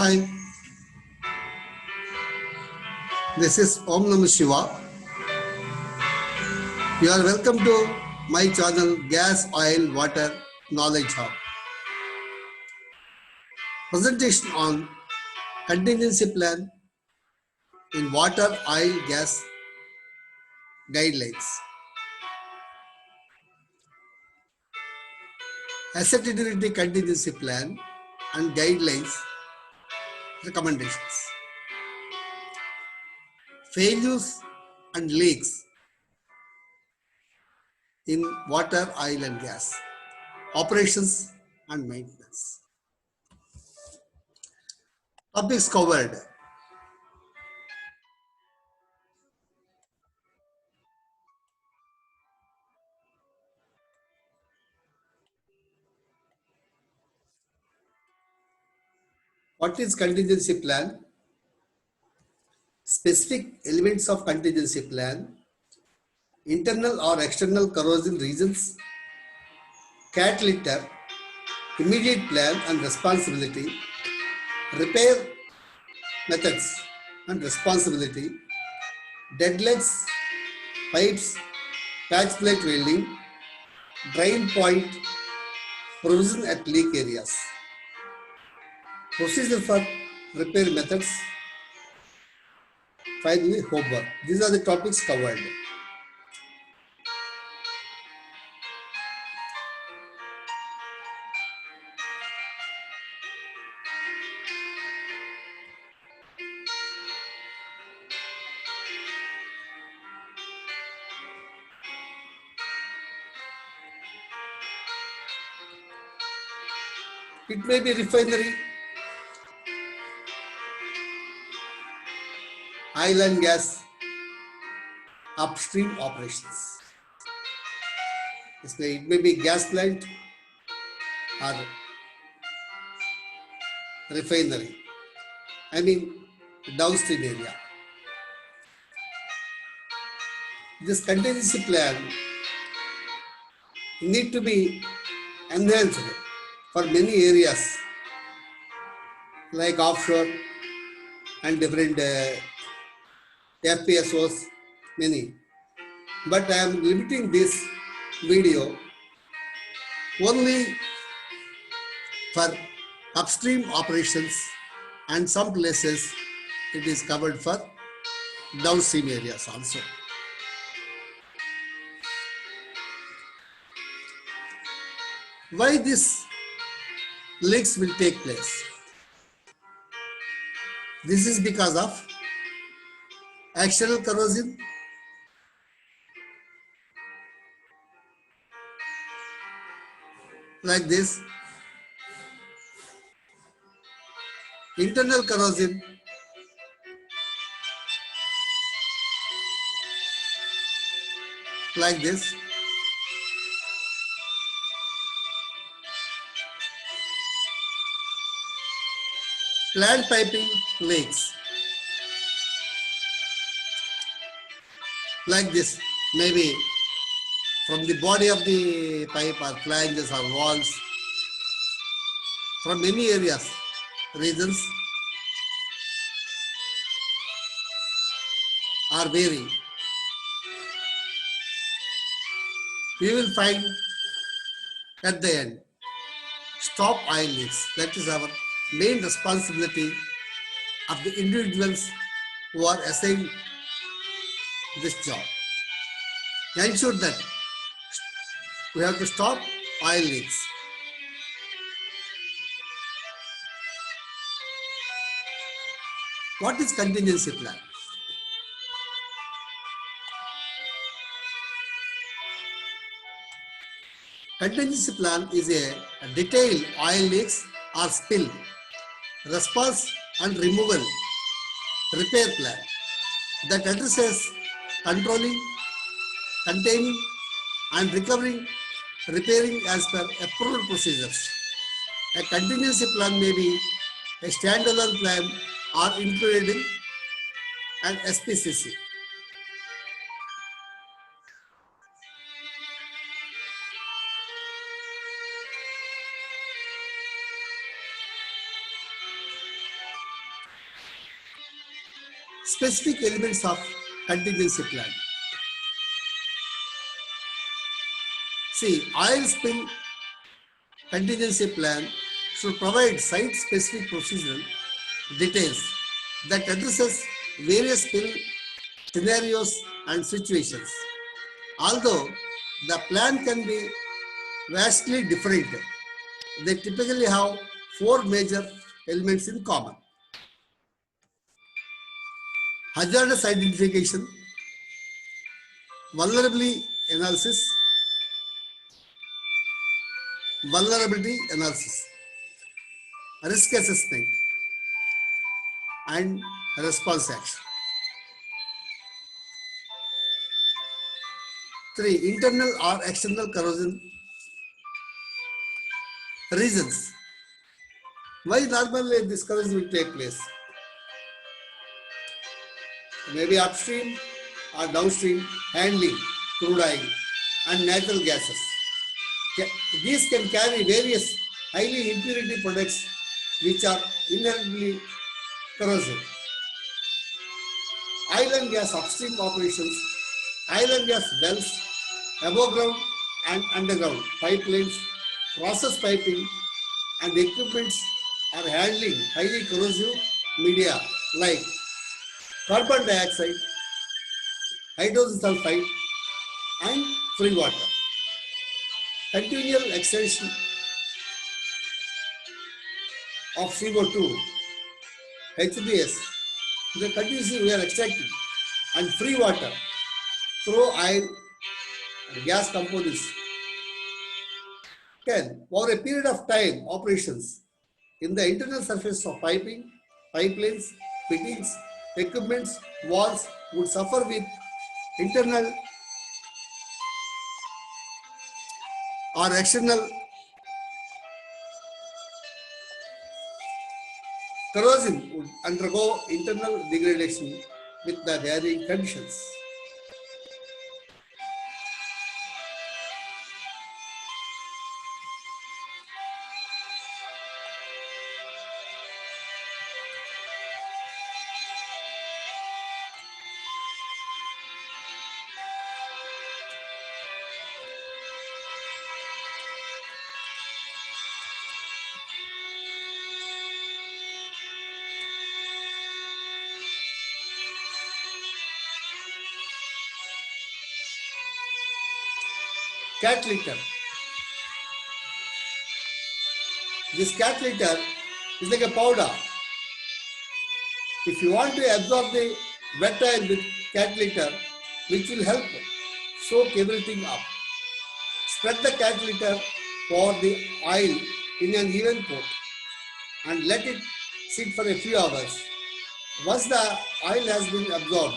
Hi, this is Om Namah Shiva. You are welcome to my channel Gas, Oil, Water Knowledge Hub. Presentation on contingency plan in water, oil, gas guidelines. Asset integrity contingency plan and guidelines recommendations. Failures and leaks in water, oil and gas. Operations and maintenance. Topics covered. What is contingency plan? Specific elements of contingency plan, internal or external corrosion reasons, cat litter, immediate plan and responsibility, repair methods and responsibility, deadlocks, pipes, patch plate welding, drain point, provision at leak areas, procedure for repair methods, finally homework. These are the topics covered. It may be refinery, oil and gas, upstream operations. It may be gas plant or refinery. I mean downstream area. This contingency plan need to be enhanced for many areas like offshore and different FPSOs, many. But I am limiting this video only for upstream operations, and some places it is covered for downstream areas also. Why this leaks will take place? This is because of external corrosion, like this, internal corrosion, like this, plant piping leaks, like this, maybe from the body of the pipe or flanges or walls, from many areas, reasons are varying. We will find at the end, stop oil leaks. That is our main responsibility of the individuals who are assigned this job. Ensure that we have to stop oil leaks. What is contingency plan? Contingency plan is a detailed oil leaks or spill response and removal repair plan that addresses controlling, containing and recovering, repairing as per approved procedures. A contingency plan may be a standalone plan or included in an SPCC. Specific elements of contingency plan. See, oil spill contingency plan should provide site-specific procedural details that addresses various spill scenarios and situations. Although the plan can be vastly different, they typically have four major elements in common. Hazardous identification, vulnerability analysis, risk assessment, and response action. 3. Internal or external corrosion reasons. Why normally this corrosion will take place? Maybe upstream or downstream handling crude oil and natural gases. These can carry various highly impurity products which are inherently corrosive. Oil and gas upstream operations, oil and gas wells, above ground and underground pipelines, process piping and equipments are handling highly corrosive media like carbon dioxide, hydrogen sulfide and free water. Continual extension of CO2, HBS, the continuously we are extracting, and free water through oil and gas components can, for a period of time, operations in the internal surface of piping, pipelines, fittings, equipments, walls would suffer with internal or external corrosion would undergo internal degradation with the varying conditions. Cat litter. This cat litter is like a powder. If you want to absorb the wet oil with cat litter, which will help soak everything up. Spread the cat litter for the oil in an even coat and let it sit for a few hours. Once the oil has been absorbed,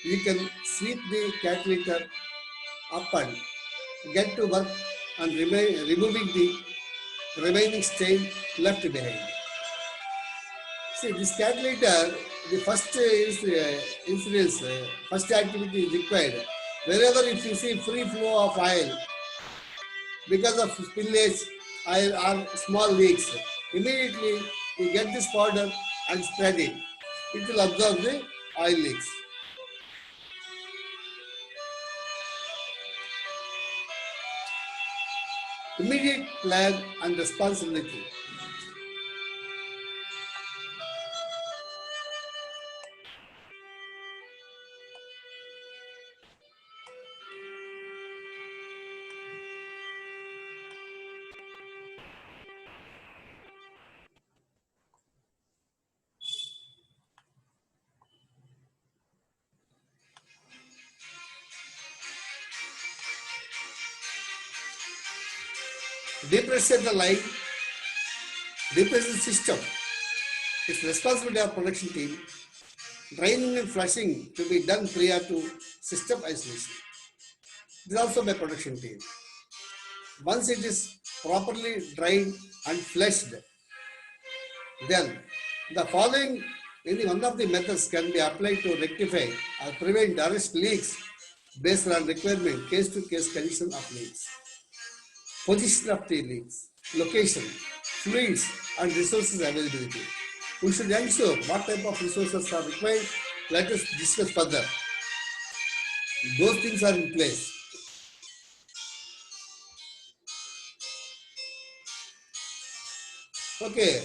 you can sweep the cat litter up and get to work and removing the remaining stain left behind. See, this cat litter, the first incidence, first activity is required. Wherever if you see free flow of oil because of spillage or small leaks, immediately you get this powder and spread it. It will absorb the oil leaks. Immediate plan and responsibility. Depressure the line, depressure system. It's responsibility of production team. Draining and flushing to be done prior to system isolation. This is also by production team. Once it is properly drained and flushed, then the following any one of the methods can be applied to rectify or prevent arrest leaks based on requirement case-to-case condition of leaks. Position of the leaks, location, fluids and resources availability. We should ensure what type of resources are required let us discuss further. Those things are in place. Okay.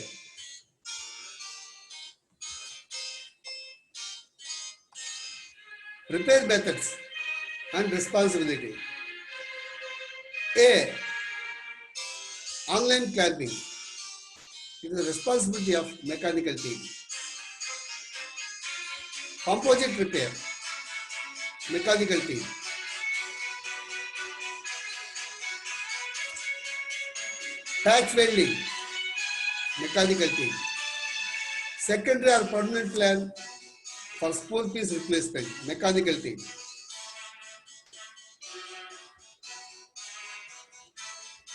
Repair methods and responsibility. A. Online clamping. It is the responsibility of mechanical team. Composite repair, mechanical team. Patch welding, mechanical team. Secondary or permanent plan for spool piece replacement, mechanical team.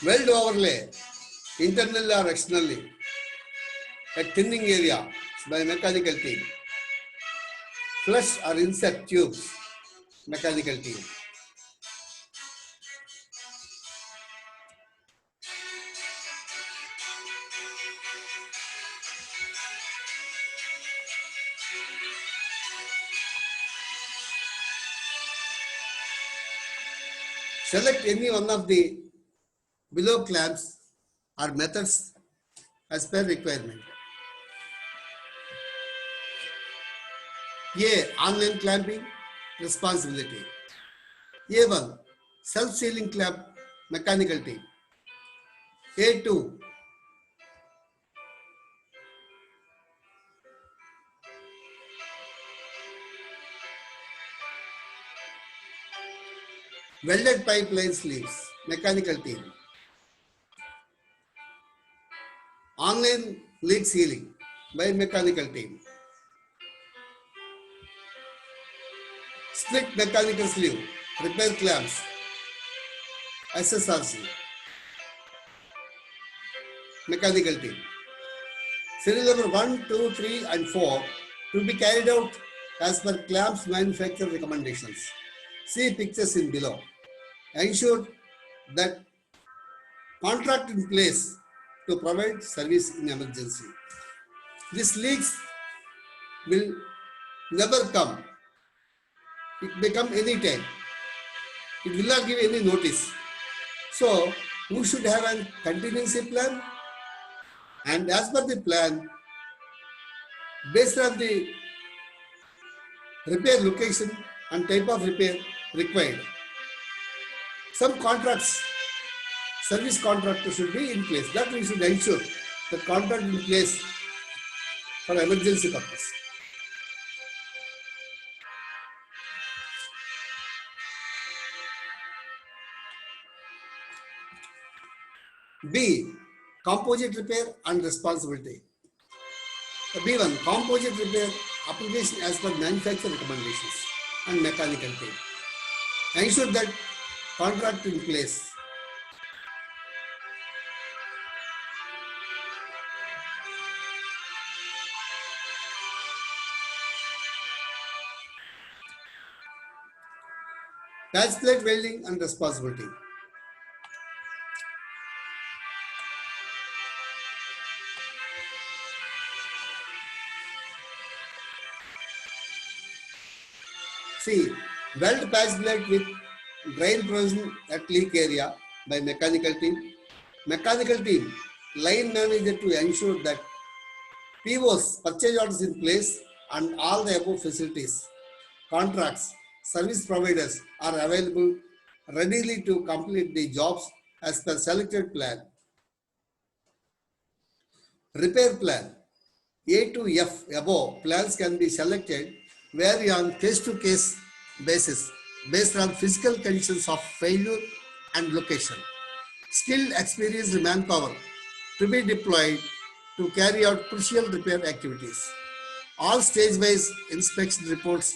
Weld overlay, internally or externally, at thinning area by mechanical team. Flush or insert tubes, mechanical team. Select any one of the below clamps or methods as per requirement. A. Online clamping, responsibility. A1. Self-sealing clamp, mechanical team. A2. Welded pipeline sleeves, mechanical team. Online leak sealing by mechanical team. Split mechanical sleeve, repair clamps, SSRC, mechanical team. Serial number 1, 2, 3 and 4 to be carried out as per clamps manufacturer recommendations. See pictures in below. Ensure that contract in place to provide service in emergency. These leaks will never come. It may come any time. It will not give any notice. So, you should have a contingency plan, and as per the plan, based on the repair location and type of repair required, some contracts, service contract should be in place. That we should ensure the contract in place for emergency purpose. B. Composite repair and responsibility. B1. Composite repair application as per manufacturer recommendations and mechanical team. Ensure that contract in place. Patch plate welding and responsibility. See, weld patch plate with drain provision at leak area by mechanical team. Mechanical team, line manager to ensure that POs, purchase orders in place and all the above facilities, contracts, service providers are available readily to complete the jobs as per selected plan. Repair plan. A to F above plans can be selected vary on case-to-case basis based on physical conditions of failure and location. Skilled, experienced manpower to be deployed to carry out crucial repair activities. All stage-wise inspection reports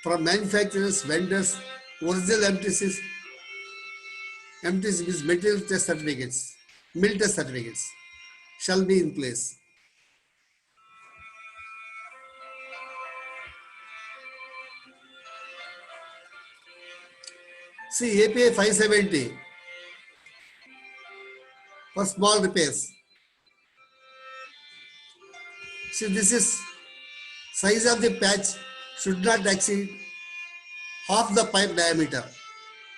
from manufacturers, vendors, original MTCs, MTCs material test certificates, mill test certificates shall be in place. See API 570 for small repairs. See, this is Size of the patch should not exceed half the pipe diameter.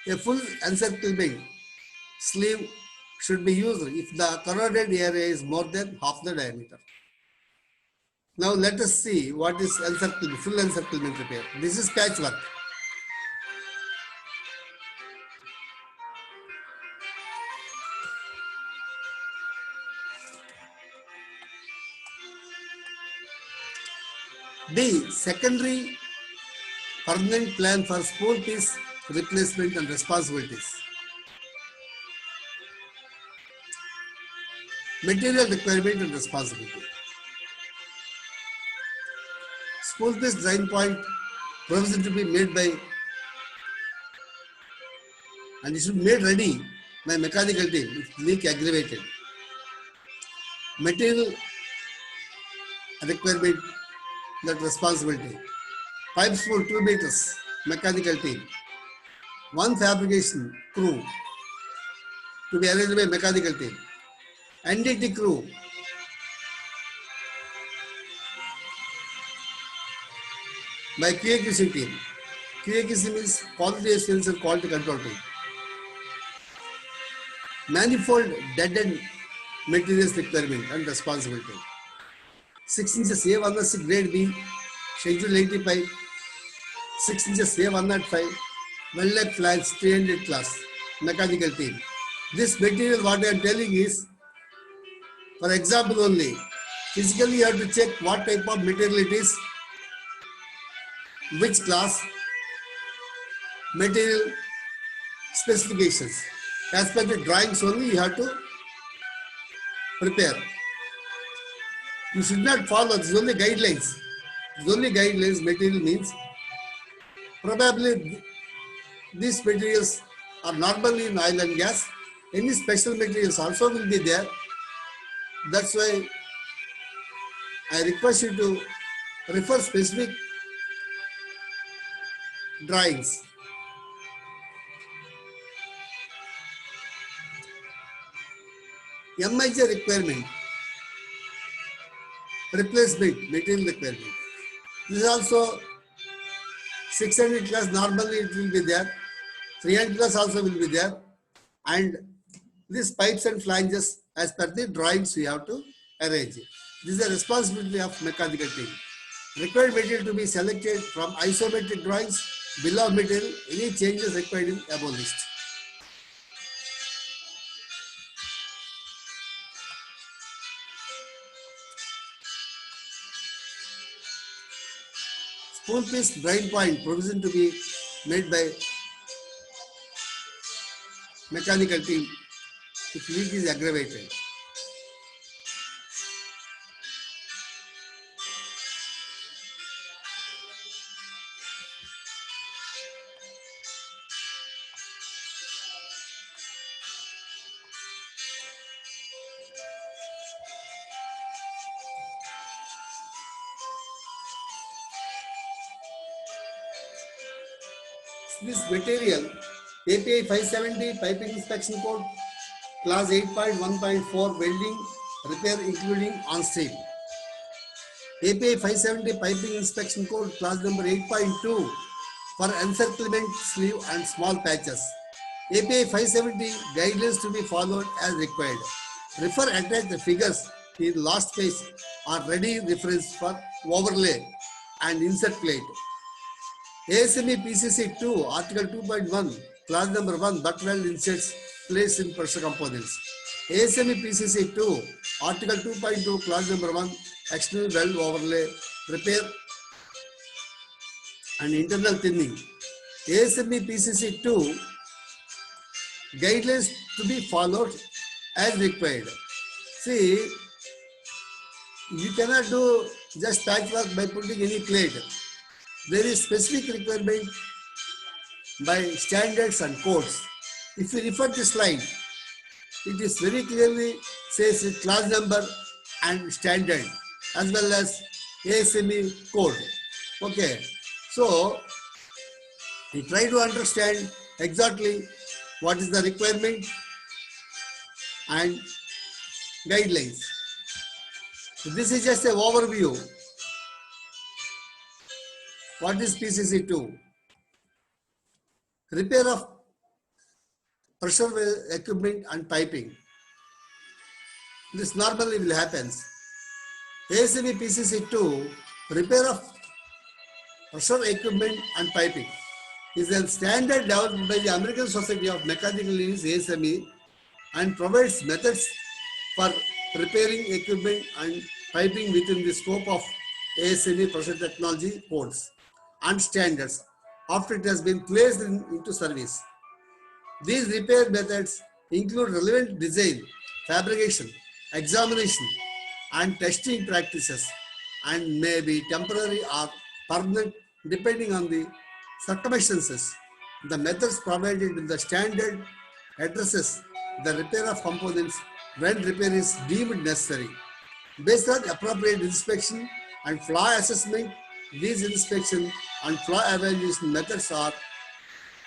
A full encirclement sleeve should be used if the corroded area is more than half the diameter. Now let us see what is encirclement, full encirclement repair. This is patchwork. D. Secondary permanent plan for spool piece replacement and responsibilities. Material requirement and responsibility. Spool piece drain point provision to be made by, and it should be made ready by mechanical team if leak aggravated. Material requirement, that responsibility. Pipe spool 2 meters, mechanical team. One fabrication crew to be arranged by mechanical team. NDT crew by QAQC team. QAQC means quality assurance and quality control team. Manifold dead end materials requirement and responsibility. 6 inches A106 grade B, schedule 85, 6 inches A105, well-lap flange 300 class, mechanical team. This material, what I am telling is, for example only, physically you have to check what type of material it is, which class, material specifications. As per the drawings only you have to prepare. You should not follow, this is only guidelines. This is only guidelines. Material means probably these materials are normally in oil and gas. Any special materials also will be there. That's why I request you to refer specific drawings. MIJ requirement, replacement, material requirement. This is also 600 class, normally it will be there. 300 class also will be there. And these pipes and flanges, as per the drawings, we have to arrange. This is the responsibility of mechanical team. Required material to be selected from isometric drawings, bill of material, any changes required in above list. Spool piece drain point provision to be made by mechanical team if leak is aggravated. This material, API 570 piping inspection code, class 8.1.4 welding repair including on stream. API 570 piping inspection code, class number 8.2 for encirclement sleeve and small patches. API 570 guidelines to be followed as required. Refer attached figures in last page are ready reference for overlay and insert plate. ASME PCC 2, Article 2.1, Class number 1, butt weld inserts placed in pressure components. ASME PCC 2, Article 2.2, Class number 1, external weld overlay, repair and internal thinning. ASME PCC 2, guidelines to be followed as required. See, you cannot do just patchwork by putting any plate. There is specific requirement by standards and codes. If you refer to slide, it is very clearly says class number and standard as well as ASME code. Okay, so we try to understand exactly what is the requirement and guidelines. So this is just an overview. What is PCC2? Repair of pressure equipment and piping. This normally will happen. ASME PCC2, repair of pressure equipment and piping, is a standard developed by the American Society of Mechanical Engineers ASME and provides methods for repairing equipment and piping within the scope of ASME pressure technology codes and standards after it has been placed into service. These repair methods include relevant design, fabrication, examination, and testing practices and may be temporary or permanent depending on the circumstances. The methods provided in the standard addresses the repair of components when repair is deemed necessary. Based on appropriate inspection and flaw assessment, these inspection and flaw evaluation methods are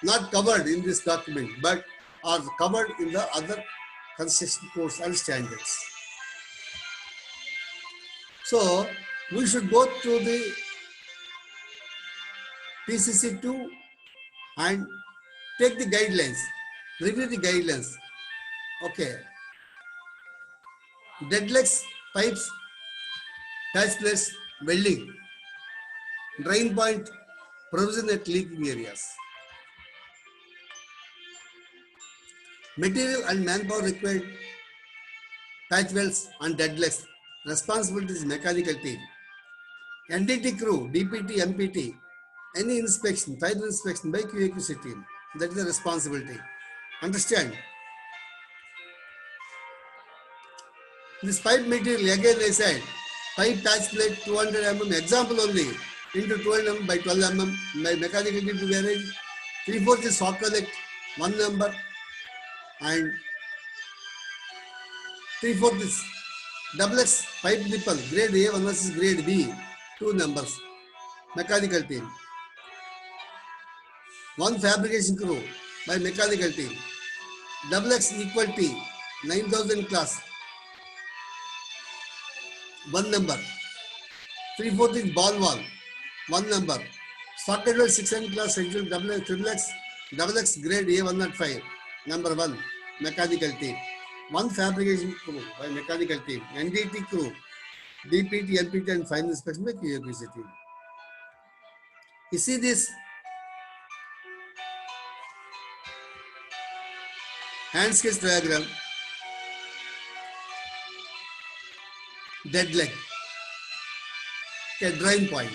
not covered in this document but are covered in the other construction codes and standards. So we should go through the PCC2 and take the guidelines, review the guidelines. Okay. Dead legs, pipes, patch plates, welding, drain point, provision at leaking areas. Material and manpower required, patch welds and dead legs. Responsibility is mechanical team. NDT crew, DPT, MPT, any inspection, final inspection by QAQC team. That is the responsibility. Understand? This pipe material, again I said, pipe patch plate 200 mm, example only, into 200 mm by 12 mm, by mechanical team to be arranged. 3/4 is sock collect, 1 number, and 3/4 is double X pipe nipple, grade A versus grade B, 2 numbers, mechanical team. 1 fabrication crew by mechanical team. Double X equal T, 9000 class, 1 number. 3/4 is ball wall, 1 number. Socket weld 600 class, double X grade A105, number 1, mechanical team. 1 fabrication crew by mechanical team. NDT crew, DPT, MPT and final inspection by QAQC team. You see this hand sketch diagram, dead leg, a drain point.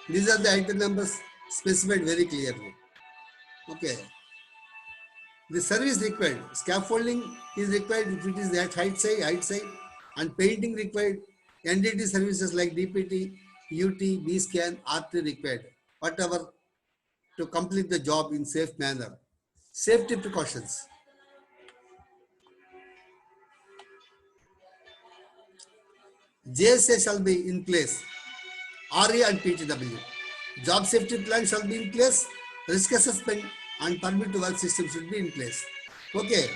These are the item numbers specified very clearly. Okay. The service required, scaffolding is required if it is at height side, and painting required. NDT services like DPT, UT, B-scan, RT required, whatever to complete the job in safe manner. Safety precautions. JSA shall be in place, RA and PTW. Job safety plan shall be in place, risk assessment and permit to work system should be in place. Okay.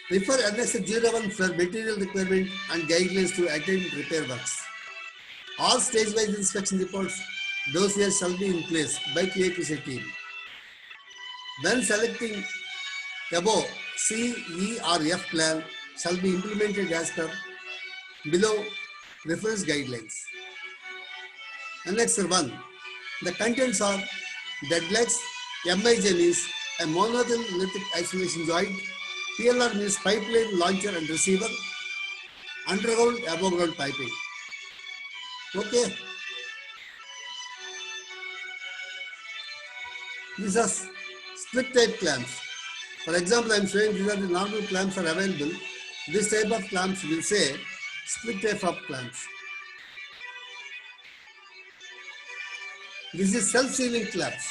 Refer Annex 01 for material requirement and guidelines to attend repair works. All stage-wise inspection reports, dossiers shall be in place by QAQC team. When selecting above C, E or F plan shall be implemented as per below reference guidelines. Annex 1. The contents are dead legs, MIJ means a monolithic isolation joint, PLR means pipeline, launcher and receiver, underground, above ground piping. Okay. These are split type clamps. For example, I am showing these are the normal clamps are available. This type of clamps will say split type of clamps. This is self-sealing clamps.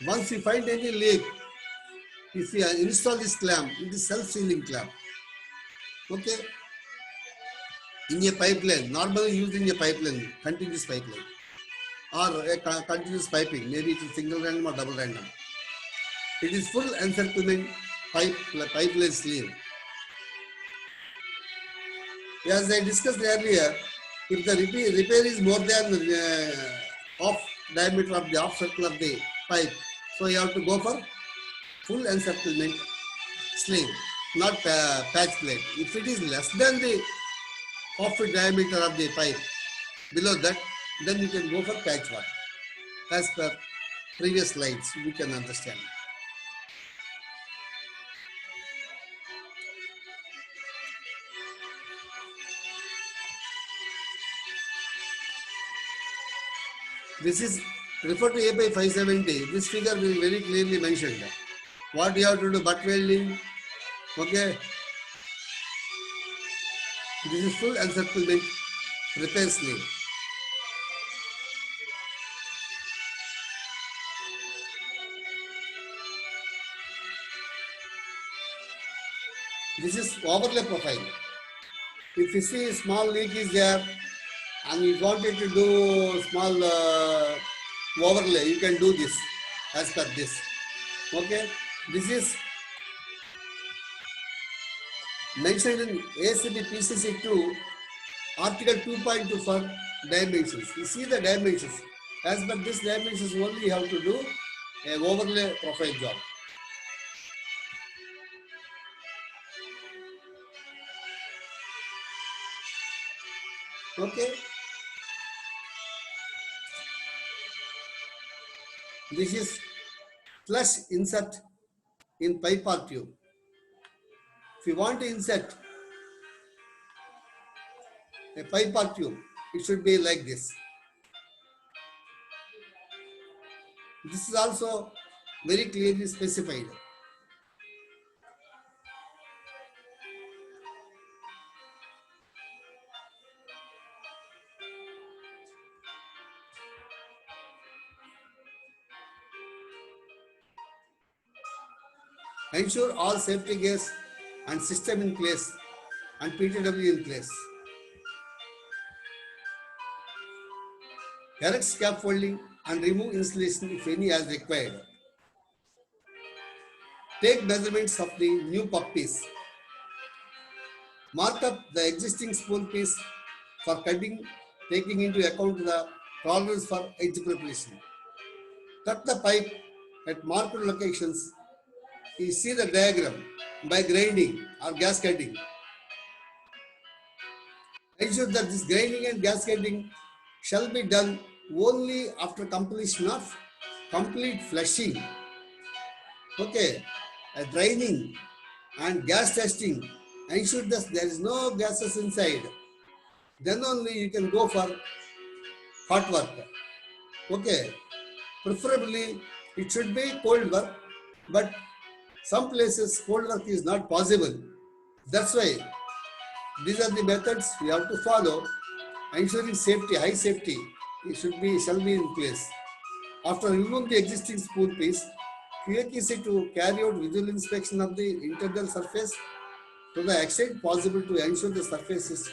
Once you find any leak, if you install this clamp, it is self-sealing clamp. Okay. In a pipeline, normally used in a pipeline, continuous pipeline, or a continuous piping, maybe it is single random or double random. It is full encirclement pipeline sleeve. As I discussed earlier, if the repair is more than half diameter of the half circle of the pipe, so you have to go for full encirclement sleeve, not patch plate. If it is less than the half diameter of the pipe, below that, then you can go for patchwork. As per previous slides, we can understand. This is referred to A by 570. This figure will very clearly mentioned. What you have to do, butt welding. Okay. This is full encirclement repair sleeve. This is overlay profile. If you see small leak is there and you wanted to do small overlay, you can do this as per this. Okay. This is mentioned in ASCB PCC 2, Article 2.2 for dimensions. You see the dimensions. As per this dimensions only you have to do a overlay profile job. Okay. This is flush insert in pipe or tube. If you want to insert a pipe or tube, it should be like this. This is also very clearly specified. Ensure all safety gears and system in place and PTW in place. Erect scaffolding and remove insulation if any as required. Take measurements of the new puck piece. Mark up the existing spool piece for cutting, taking into account the tolerance for edge preparation. Cut the pipe at marked locations. You see the diagram by grinding or gasketing. Ensure that this grinding and gasketing shall be done only after completion of complete flushing. Okay, draining and gas testing. Ensure that there is no gases inside. Then only you can go for hot work. Okay, preferably it should be cold work, but some places cold work is not possible. That's why these are the methods we have to follow. Ensuring safety, high safety, it shall be in place. After removing the existing spool piece, QAQC to carry out visual inspection of the internal surface to the extent possible to ensure the surface is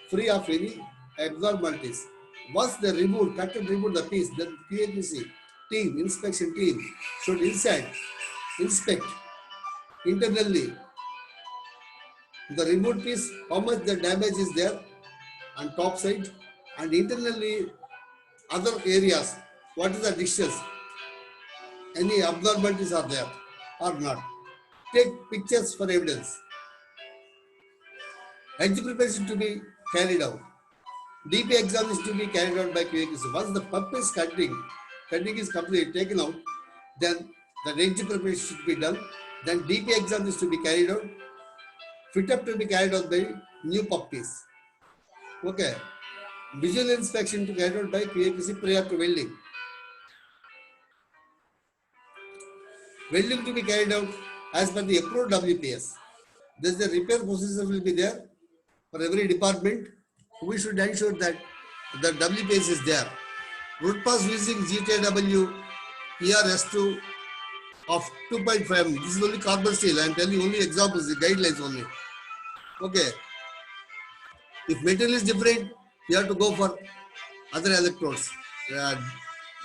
free of any abnormalities. Once they cut and remove the piece, then QAQC team, inspection team should inspect internally the removed piece, how much the damage is there on top side, and internally other areas, what is the distance, any abnormalities are there or not. Take pictures for evidence. Edge preparation to be carried out. DP exam is to be carried out by QAQC. Once the pump is cutting is complete, taken out, then the edge preparation should be done. Then DP exam is to be carried out. Fit up to be carried out by new pump piece. Okay. Visual inspection to be carried out by QAQC prior to welding. Welding to be carried out as per the approved WPS. Thus the repair procedure will be there for every department. We should ensure that the WPS is there. Root pass using GTW ERS2 of 2.5. This is only carbon steel. I am telling you only examples, the guidelines only. Okay. If material is different, you have to go for other electrodes.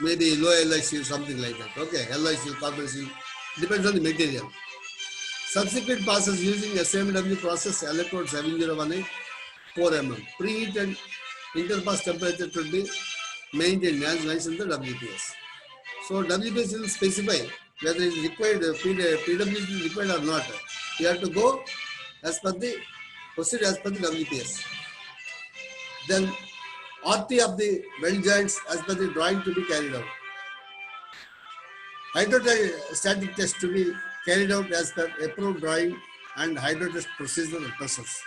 Maybe low alloy steel, something like that. Okay, alloy steel, carbon steel, depends on the material. Subsequent passes using SMW process electrode 7018 4 mm. Preheat and interpass temperature should be maintained as mentioned in the WPS. So WPS will specify whether it is required, PWD is required or not. You have to go as per the proceed as per the WPS. Then RT of the weld joints as per the drawing to be carried out. Hydrostatic test to be carried out as per approved drawing and hydrotest procedure and process.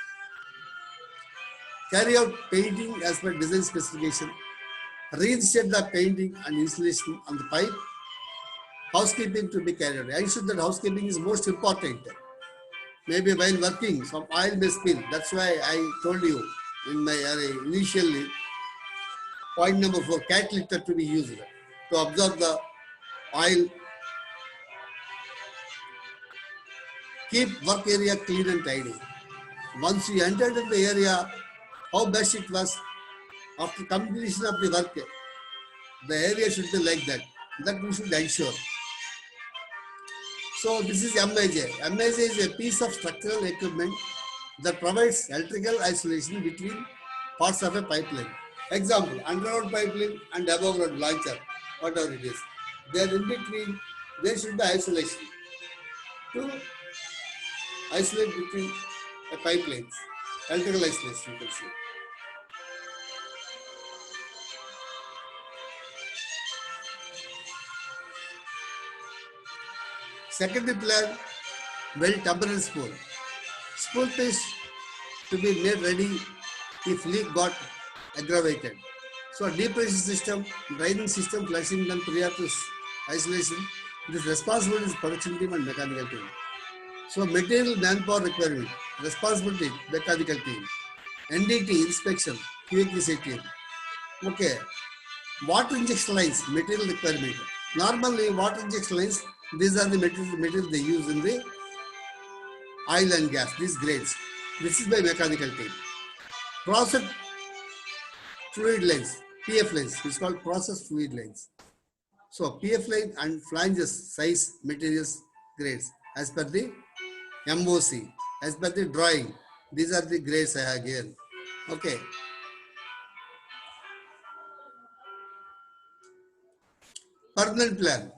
Carry out painting as per design specification. Reinstate the painting and installation on the pipe. Housekeeping to be carried out. I ensure that housekeeping is most important. Maybe while working, some oil may spill. That's why I told you in my initially point number 4, cat litter to be used to absorb the oil. Keep work area clean and tidy. Once you entered in the area, how best it was, after completion of the work, the area should be like that. That we should ensure. So this is MIJ. MIJ is a piece of structural equipment that provides electrical isolation between parts of a pipeline. Example, underground pipeline and above ground launcher, whatever it is. They are in between, there should be isolation. To isolate between a pipelines, electrical isolation you can see. Secondary plan, weld temporary spool. Spool piece to be made ready if leak got aggravated. So deep pressure system, draining system, flushing done prior to isolation. This responsibility is production team and mechanical team. So material manpower requirement, responsibility, mechanical team. NDT, inspection, QAQC team. Okay. Water injection lines, material requirement. Normally, water injection lines, these are the material they use in the oil and gas, these grades. This is by mechanical team. Process fluid lines, PF lines, it's called process fluid lines. So PF line and flanges, size, materials, grades, as per the MOC, as per the drawing. These are the grades I have given. Okay. Permanent plan.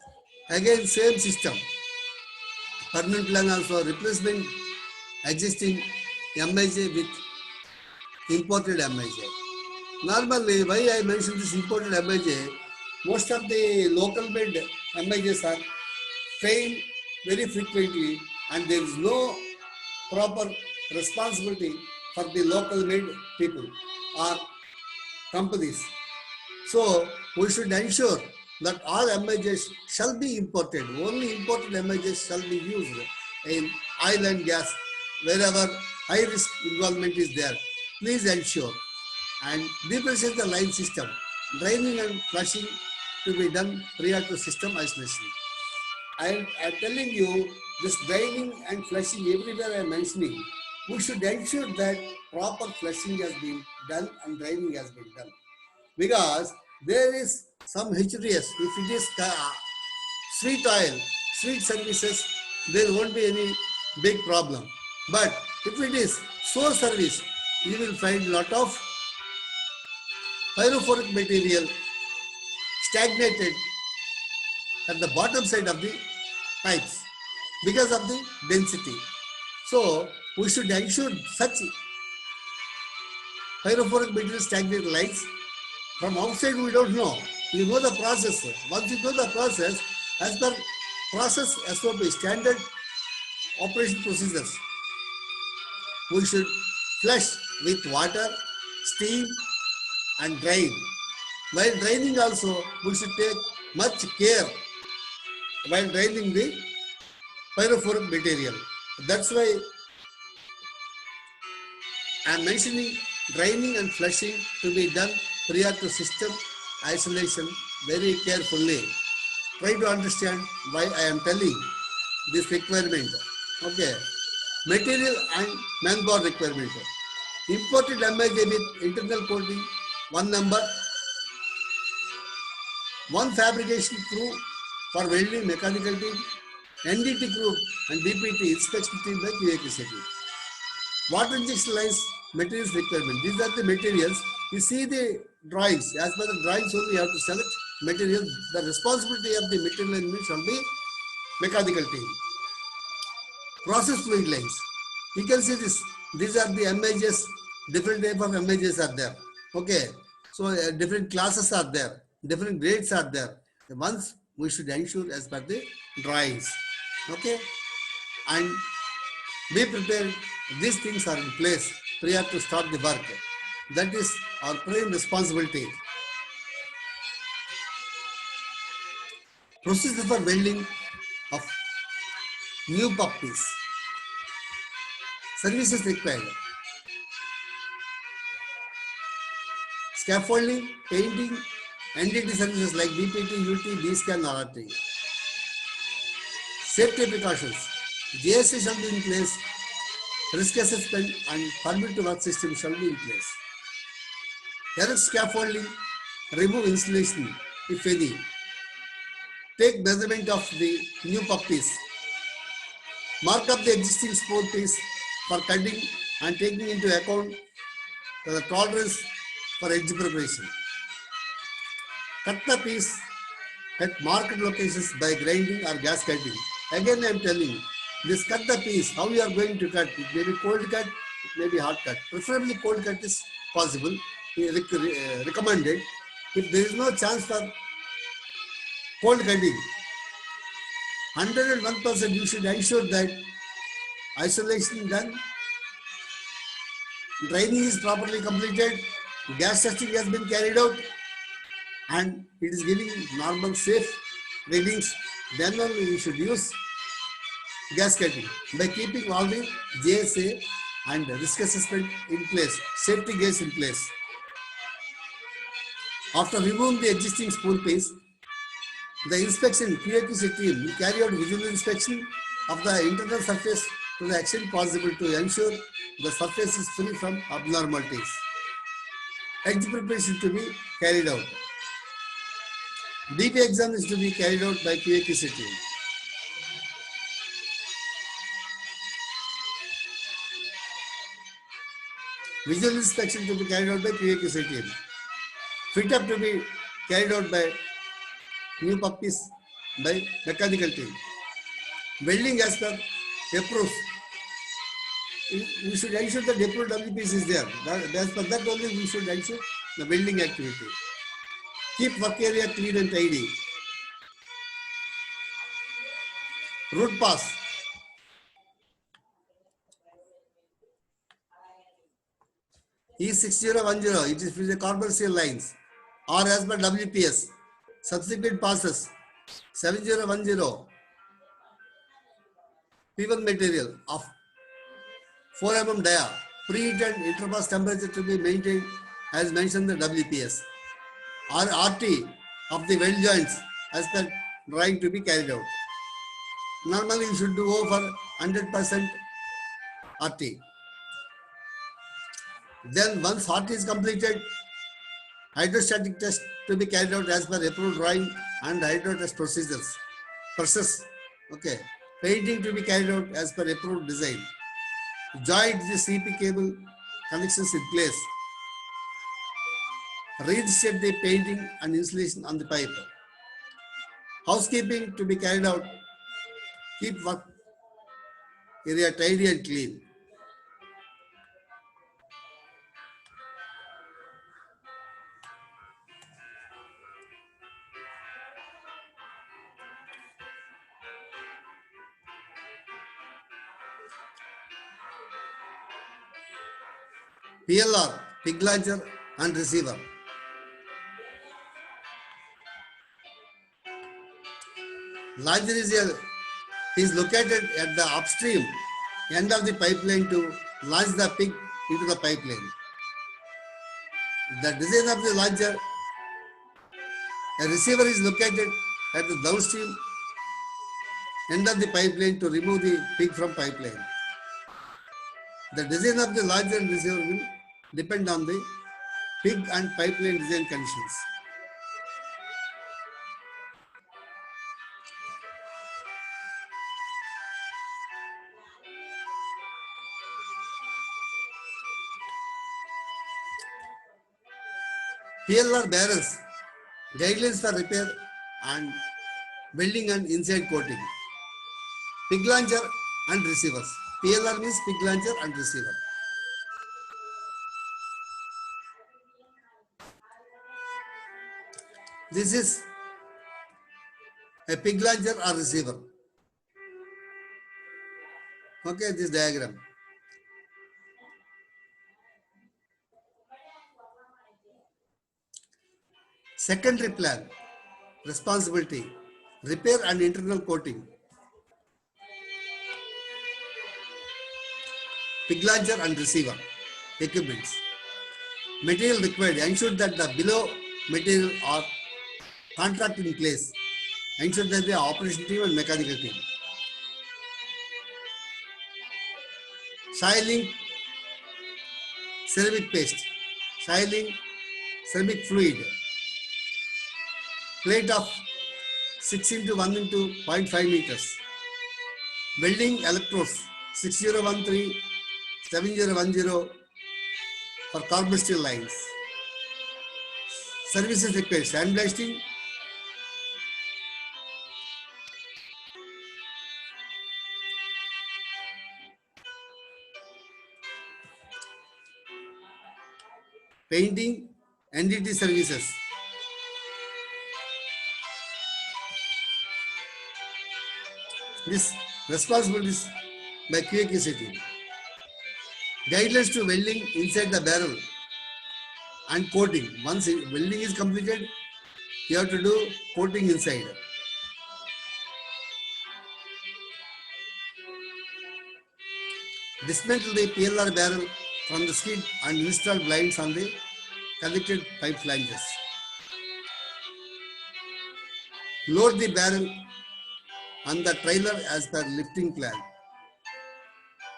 Again, same system. Permanent plan also replacement existing MIJ with imported MIJ. Normally, why I mentioned this imported MIJ, most of the local made MIJs are failed very frequently and there is no proper responsibility for the local made people or companies. So we should ensure that all MIJs shall be imported. Only imported MIJs shall be used in oil and gas wherever high risk involvement is there. Please ensure and depressure the line system, draining and flushing to be done prior to system isolation. I am telling you this draining and flushing everywhere I am mentioning. We should ensure that proper flushing has been done and draining has been done. Because there is some HDS, if it is sweet oil, sweet services, there won't be any big problem. But if it is sour service, you will find a lot of pyrophoric material stagnated at the bottom side of the pipes because of the density. So we should ensure such pyrophoric material stagnated lines. From outside we don't know. You know the process. Once you know the process, as per process SOP, standard operation procedures, we should flush with water, steam and drain. While draining also, we should take much care while draining the pyrophoric material. That's why I am mentioning draining and flushing to be done prior to system isolation very carefully. Try to understand why I am telling this requirement. Okay. Material and manpower requirement. Imported MIJ with internal coating, 1 number. 1 fabrication crew for welding mechanical team. NDT crew and DPT inspection team by QAQC team. Water injection lines materials requirement. These are the materials. You see the drawings. As per the drawings only, you have to select materials. The responsibility of the material engineer shall be mechanical team. Process fluid lines. You can see this. These are the MHs. Different type of MHs are there. Okay. So different classes are there. Different grades are there. Once we should ensure as per the drawings. Okay. And be prepared. These things are in place prior to start the work. That is our prime responsibility. Procedure for welding of new puppies. Services required. Scaffolding, painting, NDT services like BPT, UT, B-scan, RRT. Safety precautions. GST shall be in place. Risk assessment and permit to work system shall be in place. Erect scaffolding, remove insulation if any. Take measurement of the new puppies. Mark up the existing spool piece for cutting and taking into account the tolerance for edge preparation. Cut the piece at marked locations by grinding or gas cutting. Again, I am telling you, this cut the piece, how you are going to cut. It may be cold cut, it may be hot cut. Preferably cold cut is possible, recommended. If there is no chance for cold cutting, 101% you should ensure that isolation done, draining is properly completed, gas testing has been carried out, and it is giving normal safe readings. Then only you should use gas cutting by keeping all the JSA and risk assessment in place, safety gates in place. After removing the existing spool piece, the inspection QAQC team will carry out visual inspection of the internal surface to the extent possible to ensure the surface is free from abnormalities. Edge preparation to be carried out. DP exam is to be carried out by QAQC team. Visual inspection to be carried out by QAQC team. Fit up to be carried out by new puppies by mechanical team. Welding as per approved. We should ensure that approved WPs is there. As per that only we should ensure the welding activity. Keep work area clean and tidy. Root pass. E6010, it is for the commercial lines or as per WPS. Subsequent passes 7010 P1 material of 4 mm dia, preheated interpass temperature to be maintained as mentioned in the WPS. Or RT of the weld joints as per drawing to be carried out. Normally you should do over 100% RT. Then once RT is completed, hydrostatic test to be carried out as per approved drawing and hydro test procedures. Process. Okay. Painting to be carried out as per approved design. Joint the CP cable connections in place. Reset the painting and insulation on the pipe. Housekeeping to be carried out. Keep work area tidy and clean. PLR, pig launcher and receiver. Launcher is located at the upstream end of the pipeline to launch the pig into the pipeline. The design of the launcher, a receiver is located at the downstream end of the pipeline to remove the pig from pipeline. The design of the launcher and receiver will depend on the pig and pipeline design conditions. PLR barrels, guidelines for repair and welding and inside coating. Pig launcher and receivers. PLR means pig launcher and receiver. This is a pig launcher or receiver. Okay, this diagram. Secondary plan, responsibility, repair and internal coating. Pig launcher and receiver, equipments. Material required, ensure that the below material are contract in place. Ensure that the operation team and mechanical team. Siling, ceramic paste, siling, ceramic fluid, plate of 6 into 1 into 0.5 meters, welding electrodes 6013, 7010 for carbon steel lines. Services required, sandblasting, painting, NDT services. This responsibilities by QAQC team. Guidelines to welding inside the barrel and coating. Once welding is completed, you have to do coating inside. Dismantle the PLR barrel from the skid and install blinds on the connected pipe flanges. Load the barrel on the trailer as per lifting plan.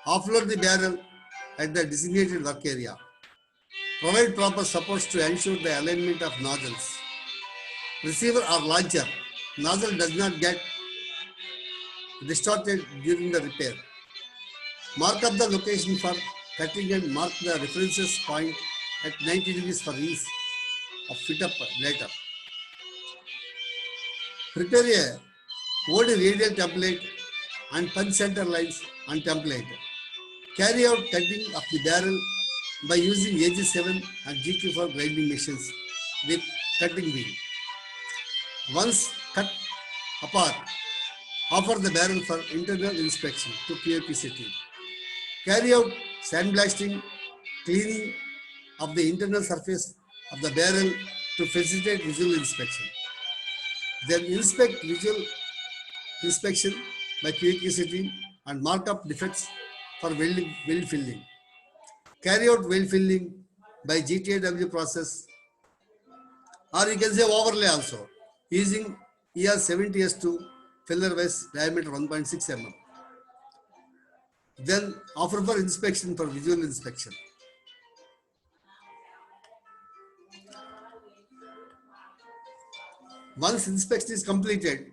Offload the barrel at the designated work area. Provide proper supports to ensure the alignment of nozzles. Receiver or launcher. Nozzle does not get distorted during the repair. Mark up the location for cutting and mark the references point at 90 degrees for ease of fit up later. Prepare a OD radial template and punch center lines on template. Carry out cutting of the barrel by using AG7 and GQ4 grinding machines with cutting wheel. Once cut apart, offer the barrel for internal inspection to QAQC team. Carry out sandblasting, cleaning of the internal surface of the barrel to facilitate visual inspection. Then inspect visual inspection by QAQC team and mark up defects for weld filling. Carry out weld filling by GTAW process, or you can say overlay also, using ER70S2 filler vise diameter 1.6 mm. Then offer for inspection for visual inspection. Once inspection is completed,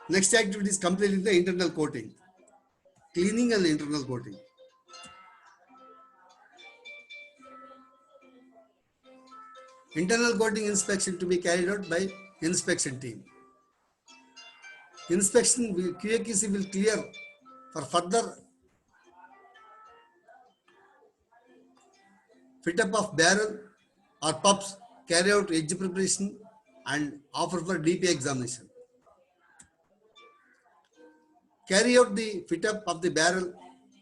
next activity is completing the internal coating, cleaning and internal coating. Internal coating inspection to be carried out by inspection team. Inspection will, QAQC will clear for further fit up of barrel or pups, carry out edge preparation and offer for DP examination. Carry out the fit up of the barrel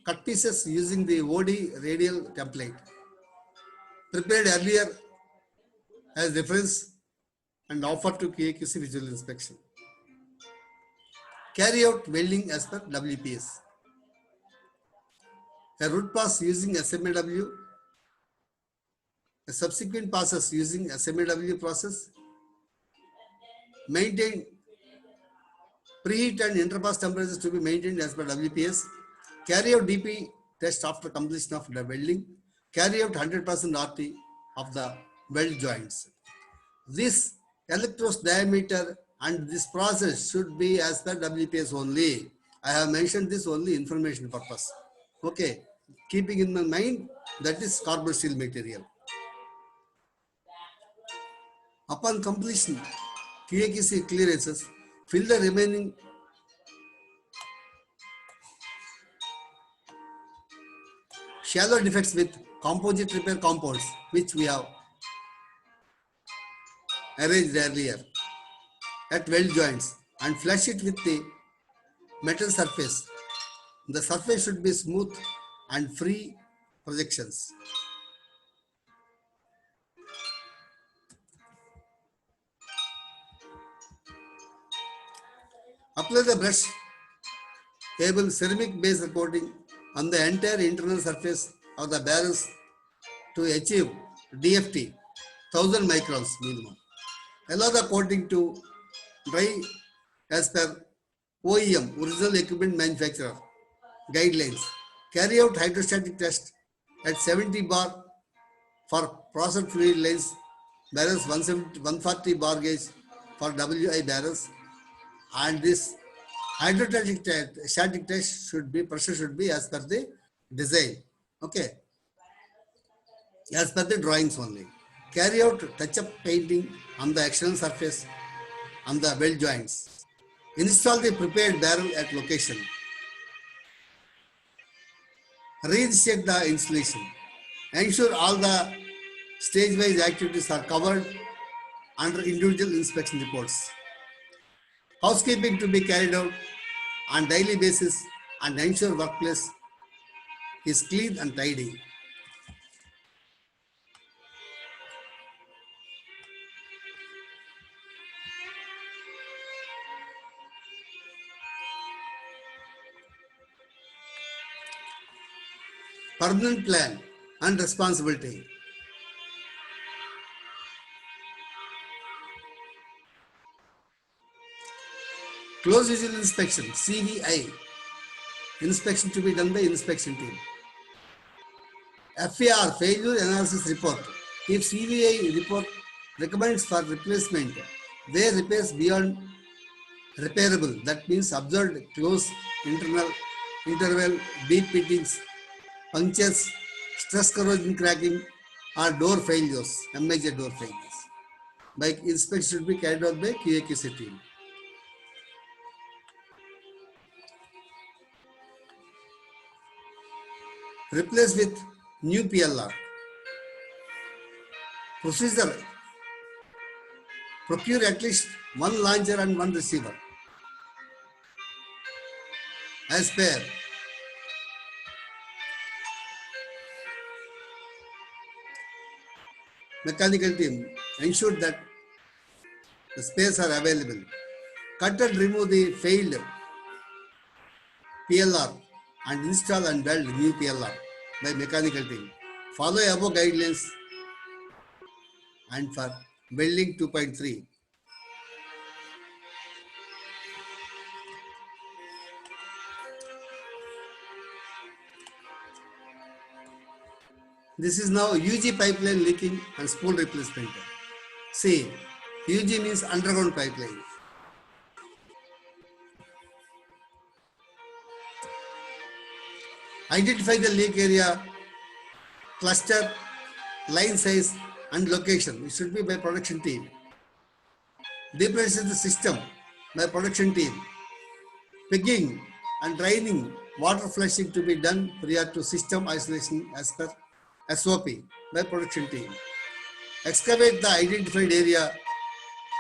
cut pieces using the OD radial template prepared earlier as reference and offer to QAQC visual inspection. Carry out welding as per WPS. A root pass using SMAW, a subsequent passes using SMAW process. Maintain preheat and interpass temperatures to be maintained as per WPS. Carry out DP test after completion of the welding. Carry out 100% RT of the weld joints. This electrodes diameter and this process should be as per WPS only. I have mentioned this only information purpose. Okay, keeping in my mind that is carbon steel material. Upon completion, QAQC clearances, fill the remaining shallow defects with composite repair compounds, which we have arranged earlier at weld joints, and flush it with the metal surface. The surface should be smooth and free projections. Apply the brush able ceramic base coating on the entire internal surface of the barrels to achieve DFT 1000 microns minimum. Allow the coating to dry as per OEM, original equipment manufacturer guidelines. Carry out hydrostatic test at 70 bar for processed fluid lines, barrels 140 bar gauge for WI barrels, and this static test should be, pressure should be as per the design. Okay, as per the drawings only. Carry out touch-up painting on the external surface on the weld joints. Install the prepared barrel at location. Reinspect the installation. Ensure all the stage-wise activities are covered under individual inspection reports. Housekeeping to be carried out on daily basis and ensure workplace is clean and tidy. Permanent plan and responsibility. Close visual inspection, CVI. Inspection to be done by inspection team. FAR, failure analysis report. If CVI report recommends for replacement, where repairs beyond repairable, that means observed close internal interval, deep fittings, punctures, stress corrosion cracking, or door failures, major door failures. By inspection should be carried out by QAQC team. Replace with new PLR. Procedure. Procure at least one launcher and one receiver. As per mechanical team, ensure that the spares are available. Cut and remove the failed PLR and install and weld new PLR by mechanical team. Follow above guidelines and for welding 2.3. This is now UG pipeline leaking and spool replacement. See, UG means underground pipeline. Identify the leak area, cluster, line size and location. It should be by production team. Depressure the system by production team. Pigging and draining, water flushing to be done prior to system isolation as per SOP by production team. Excavate the identified area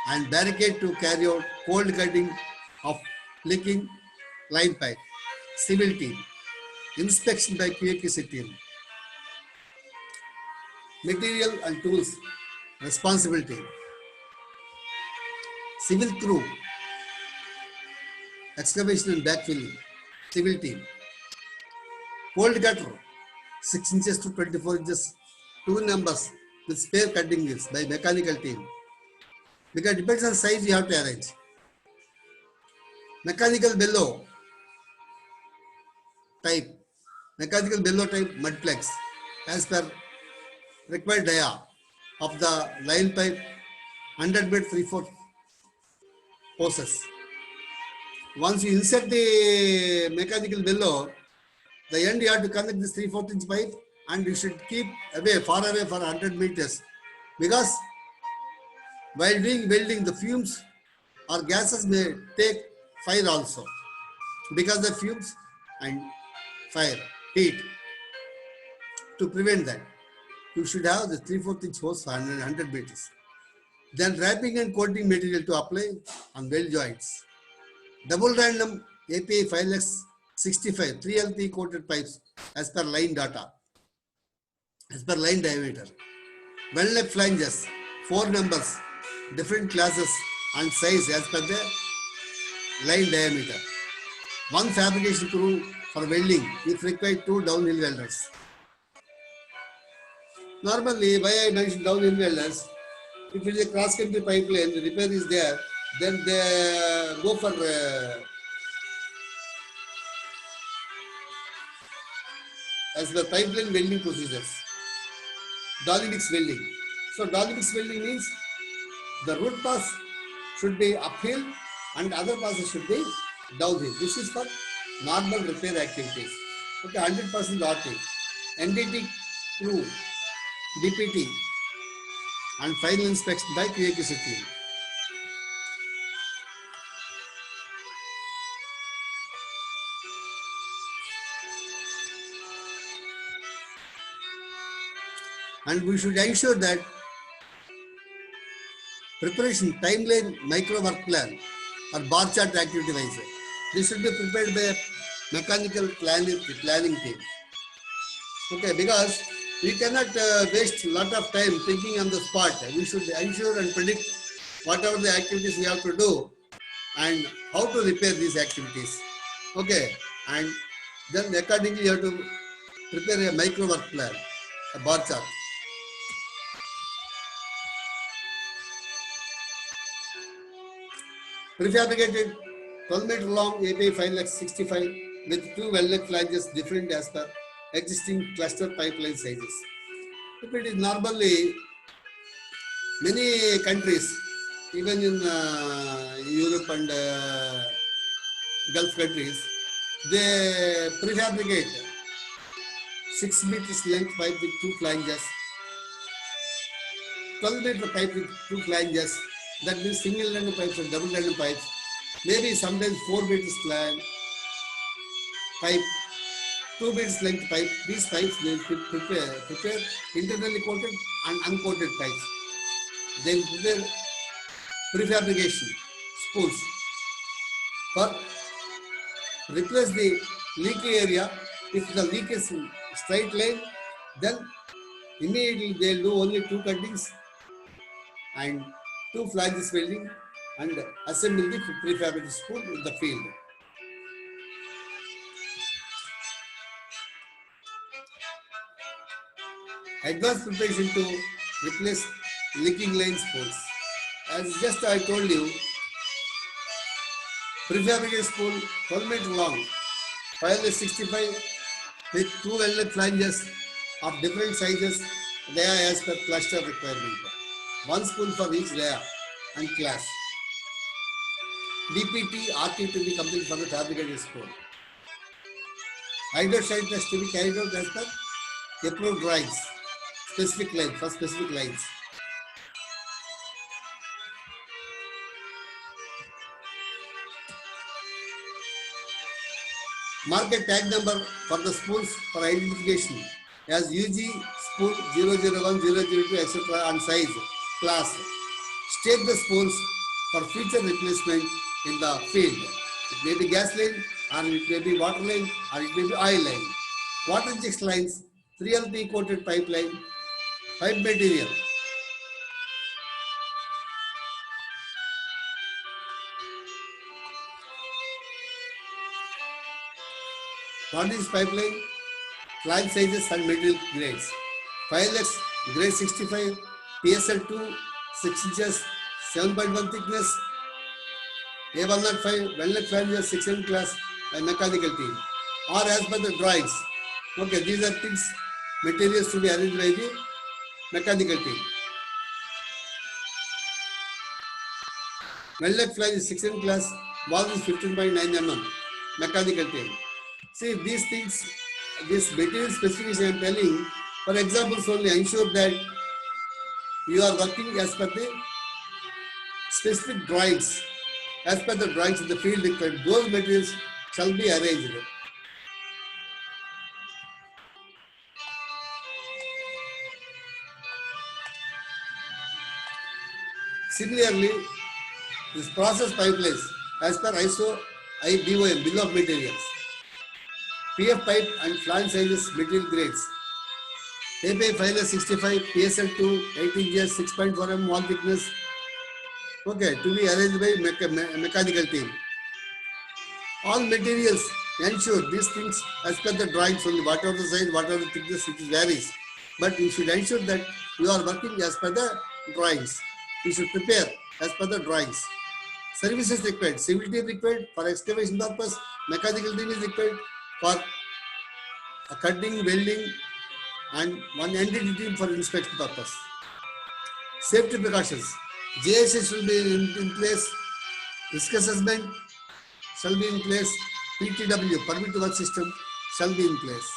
and barricade to carry out cold cutting of leaking line pipe. Civil team. Inspection by QAQC team. Material and tools responsibility. Civil crew. Excavation and backfilling. Civil team. Cold cutter 6 inches to 24 inches, 2 numbers with spare cutting wheels by mechanical team. Because it depends on size you have to arrange. Mechanical bellow type. Mechanical bellow type mudplex as per required dia of the line pipe 100 by 3/4 poses. Once you insert the mechanical bellow, the end you have to connect this 3/4 inch pipe and you should keep away, far away for 100 meters because While doing welding, the fumes or gases may take fire also, because the fumes and fire, heat. To prevent that, you should have the 3/4 inch hose for 100 meters. Then wrapping and coating material to apply on weld joints. Double random API 5x65 3LP coated pipes as per line data, as per line diameter. Weld flanges, 4 numbers, different classes and size as per the line diameter. One fabrication crew for welding if required, 2 downhill welders. Normally, why I mentioned downhill welders, if it is a cross-country pipeline, the repair is there, then they go for as the pipeline welding procedures. Dolly mix welding. So dolly mix welding means the root pass should be uphill and other passes should be downhill. This is for normal repair activities. Okay, 100% RT. NDT crew, DPT, and final inspection by QAQC team. And we should ensure that preparation timeline micro work plan or bar chart activity wise. This should be prepared by a mechanical planning team. Okay, because we cannot waste a lot of time thinking on the spot. We should ensure and predict whatever the activities we have to do and how to repair these activities. Okay, and then accordingly you have to prepare a micro work plan, a bar chart. Prefabricated 12-meter long API 5x65 with 2 welded flanges different as per existing cluster pipeline sizes. If it is normally many countries, even in Europe and Gulf countries, they prefabricate 6 meters length pipe with 2 flanges, 12-meter pipe with 2 flanges. That means single random pipes and double random pipes. Maybe sometimes 4 meters pipe, 2 meters length pipe. These pipes they prepare internally coated and uncoated pipes. Then prepare prefabrication spools for replace the leaky area. If the leak is straight line, then immediately they will do only 2 cuttings and 2 flanges welding and assemble the prefabricated spool in the field. Advanced preparation to replace leaking line spools. As just I told you, prefabricated spool 12-meter long, 5x65 with 2 welded flanges of different sizes, they are as per cluster requirement. 1 spool for each layer and class. DPT, RT to be complete for the fabricated spool. Hydroxide test to be carried out as per approved drawings, specific lines, for specific lines. Market tag number for the spools for identification as UG spool 001, 002, etc. and size, class. State the spools for future replacement in the field. It may be gas line, or it may be water line, or it may be oil line. Water injection lines, 3LP coated pipeline, pipe material. What is pipeline? Flange sizes and material grades. 5X grade 65, PSL2 6 inches, 7.1 thickness, A105 welded flanges 6 class by mechanical team or as per the drawings. Okay, these are things, materials to be arranged by the mechanical team. Welded flange is 6 class, wall is 15.9 mm, mechanical team. See these things, this material specification I am telling, for examples only, ensure that you are working as per the specific drawings. As per the drawings in the field required, those materials shall be arranged. Similarly, this process pipelines as per ISO IBOM bill of materials, PF pipe and flange sizes, material grades, API filer 65, PSL2, 18 inches, 6.4 mm wall thickness. Okay, to be arranged by mechanical team. All materials ensure these things as per the drawings only, whatever the size, whatever the thickness, it varies. But you should ensure that you are working as per the drawings. You should prepare as per the drawings. Services required, civil team required for excavation purpose, mechanical team is required for cutting, welding, and one entity team for inspection purpose. Safety precautions. JSA should be in place, risk assessment shall be in place, PTW, permit to work system, shall be in place.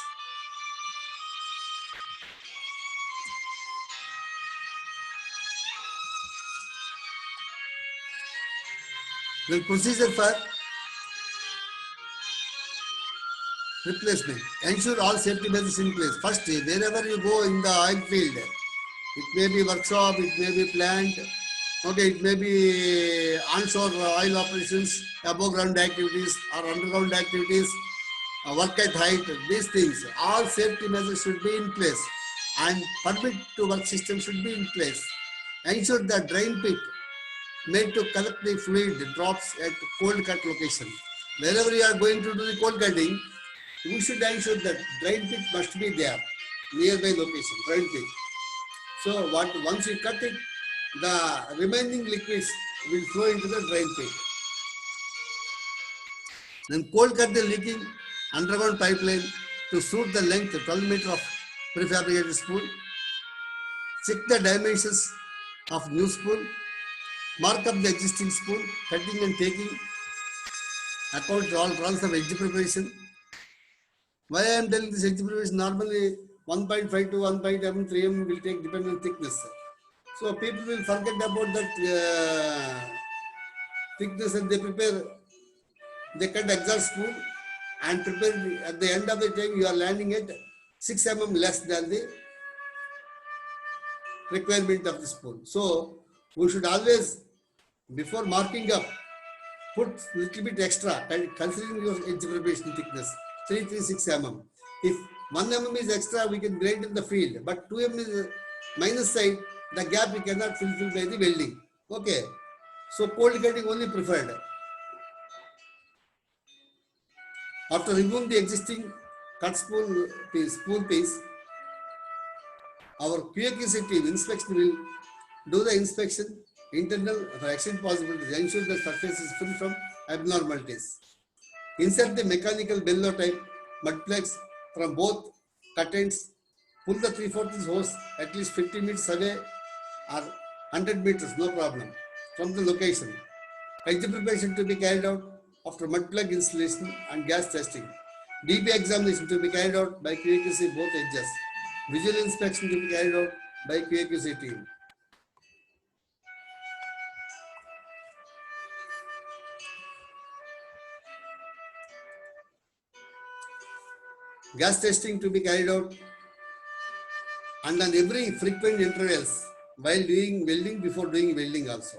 Then procedure for replacement. Ensure all safety measures in place. First, wherever you go in the oil field, it may be workshop, it may be plant, okay, it may be onshore oil operations, above ground activities or underground activities, work at height, these things, all safety measures should be in place and permit to work system should be in place. Ensure the drain pit made to collect the fluid drops at cold cut location. Wherever you are going to do the cold cutting, you should ensure that drain pit must be there, nearby location, drain pit. So once you cut it, the remaining liquids will flow into the drain pit. Then cold cut the leaking underground pipeline to suit the length 12 meter of prefabricated spool. Check the dimensions of new spool. Mark up the existing spool, cutting and taking account all runs of edge preparation. Why I am telling this edge preparation? Normally 1.5 to 1.3 mm will take depending on thickness. So people will forget about that thickness and they cut exhaust spool and prepare at the end of the time you are landing at 6 mm less than the requirement of the spool. So we should always, before marking up, put little bit extra considering your edge preparation thickness 336 mm. If 1 mm is extra, we can grade in the field, but 2 mm is minus side, the gap we cannot fulfill by the welding. Okay, so cold cutting only preferred. After removing the existing cut spool piece, our QAQC team inspection will do the inspection internal for extent possibilities, ensure the surface is free from abnormalities. Insert the mechanical bellow type mud plugs from both cut ends. Pull the 3/4 hose at least 50 meters away or 100 meters, no problem, from the location. Edge preparation to be carried out after mud plug installation and gas testing. DB examination to be carried out by QAQC both edges. Visual inspection to be carried out by QAQC team. Gas testing to be carried out and on every frequent intervals while doing welding, before doing welding also.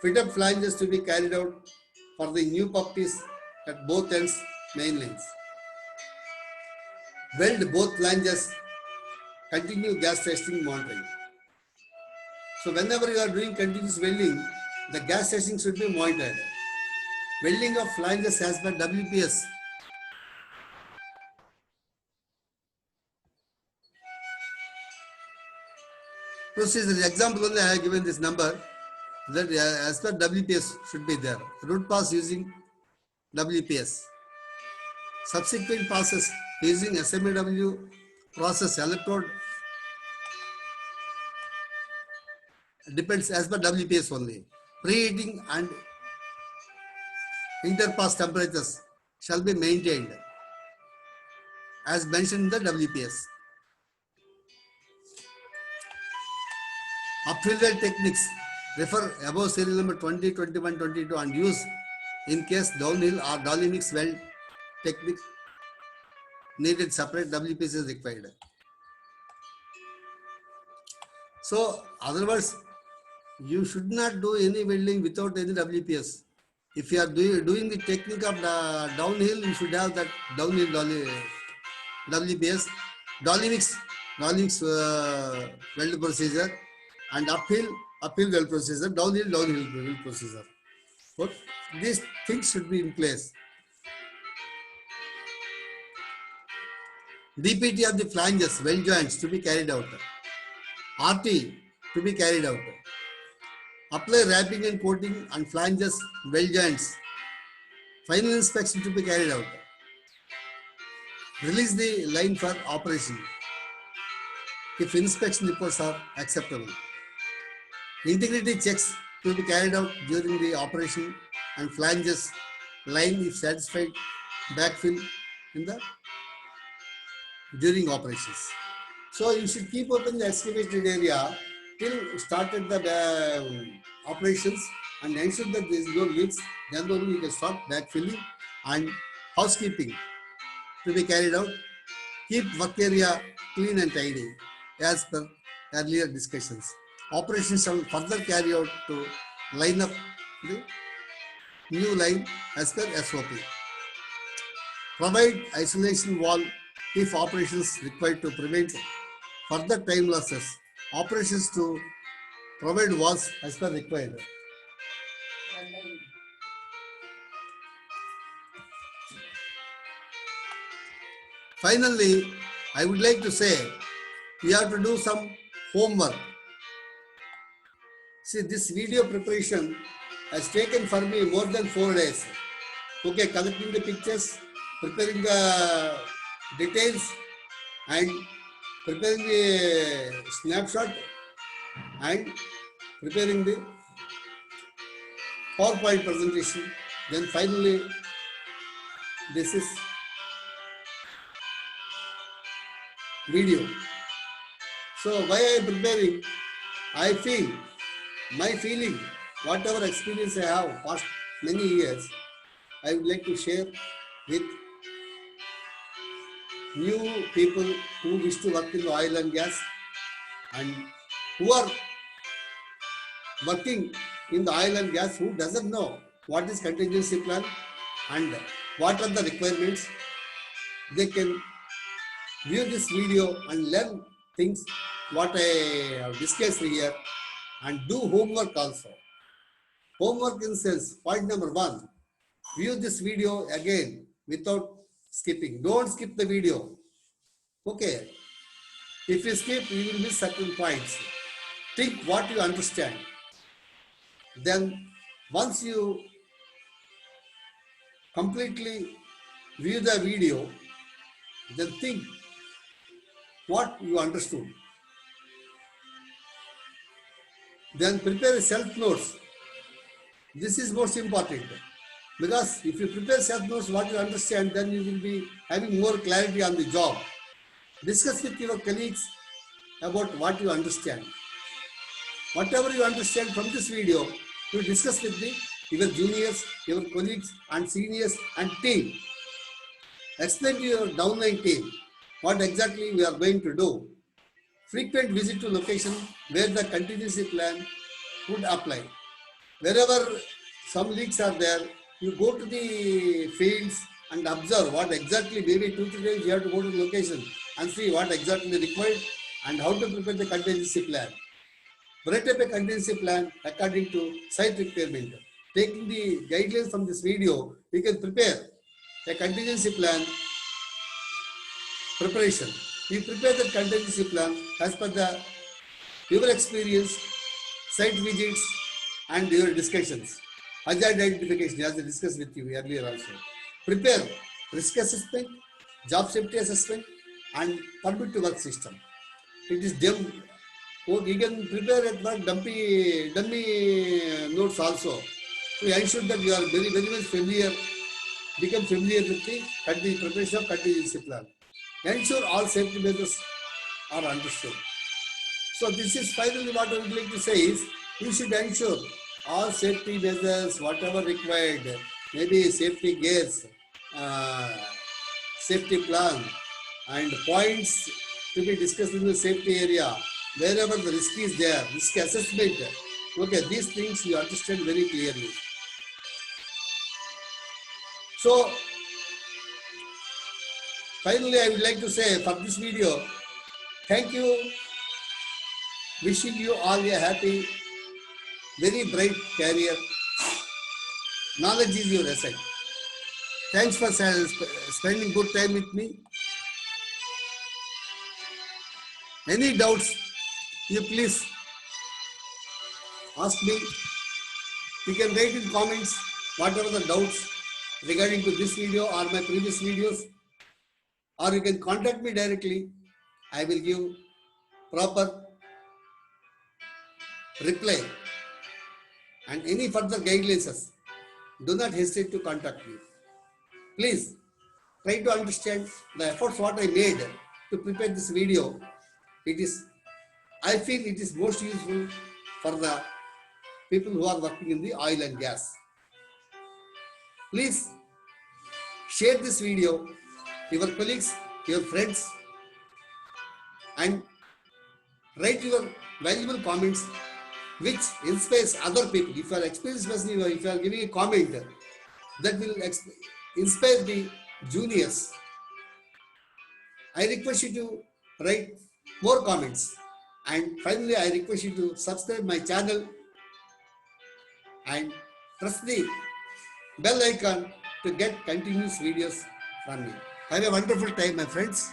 Fit up flanges to be carried out for the new puppies at both ends main lines. Weld both flanges, continue gas testing monitoring. So whenever you are doing continuous welding, the gas testing should be monitored. Welding of flanges as per WPS. Procedure, example only I have given this number, that as per WPS should be there. Root pass using WPS. Subsequent passes using SMAW process electrode depends as per WPS only. Preheating and interpass temperatures shall be maintained as mentioned in the WPS. Upfill techniques Refer above serial number 20, 21, 22 and use in case downhill or dolly mix weld technique needed separate WPS is required. So, other words, you should not do any welding without any WPS. If you are doing the technique of downhill, you should have that downhill dolly WPS, dolly mix weld procedure, and uphill weld procedure, downhill weld procedure. But these things should be in place. DPT of the flanges, weld joints to be carried out. RT to be carried out. Apply wrapping and coating on flanges, weld joints. Final inspection to be carried out. Release the line for operation if inspection reports are acceptable. Integrity checks to be carried out during the operation and flanges line if satisfied, backfill in the during operations. So you should keep open the excavated area till started the operations and ensure that there is no leaks. Then only you can start backfilling and housekeeping to be carried out. Keep work area clean and tidy as per earlier discussions. Operations shall further carry out to line up the new line as per SOP. Provide isolation wall if operations required to prevent further time losses. Operations to provide walls as per required. Finally, I would like to say we have to do some homework. See, this video preparation has taken for me more than 4 days. Okay, collecting the pictures, preparing the details and preparing the snapshot and preparing the PowerPoint presentation. Then finally, this is video. So why I am preparing, I feel, my feeling, whatever experience I have past many years, I would like to share with new people who wish to work in the oil and gas and who are working in the oil and gas who doesn't know what is contingency plan and what are the requirements. They can view this video and learn things what I have discussed here and do homework also. Homework in sense, point number 1, view this video again without skipping. Don't skip the video. Okay. If you skip, you will miss certain points. Think what you understand. Then once you completely view the video, then think what you understood. Then prepare self notes. This is most important because if you prepare self notes what you understand, then you will be having more clarity on the job. Discuss with your colleagues about what you understand. Whatever you understand from this video, you discuss with your juniors, your colleagues and seniors and team. Explain to your downline team what exactly we are going to do. Frequent visit to location where the contingency plan would apply. Wherever some leaks are there, you go to the fields and observe what exactly, maybe 2-3 days you have to go to the location and see what exactly required and how to prepare the contingency plan. Write up a contingency plan according to site requirement. Taking the guidelines from this video, we can prepare a contingency plan preparation. You prepare the contingency plan as per your experience, site visits and your discussions. Hazard identification as I discussed with you earlier also. Prepare risk assessment, job safety assessment and permit to work system. It is dumb. You can prepare at work dummy notes also to ensure that you are very much familiar, become familiar with the preparation of contingency plan. Ensure all safety measures are understood. So this is finally what I would like to say is, you should ensure all safety measures, whatever required, maybe safety gears, uh, safety plan, and points to be discussed in the safety area, wherever the risk is there, risk assessment. Okay, these things you understand very clearly. So, finally, I would like to say for this video, thank you. Wishing you all a happy, very bright career. Knowledge is your asset. Thanks for spending good time with me. Any doubts, you please ask me. You can write in comments whatever the doubts regarding to this video or my previous videos, or you can contact me directly. I will give proper reply, and any further guidelines, do not hesitate to contact me. Please try to understand the efforts what I made to prepare this video. I feel it is most useful for the people who are working in the oil and gas. Please share this video to your colleagues, your friends, and write your valuable comments which inspires other people. If you are experienced person, if you are giving a comment that will inspire the juniors, I request you to write more comments. And finally, I request you to subscribe my channel and press the bell icon to get continuous videos from me. Have a wonderful time, my friends.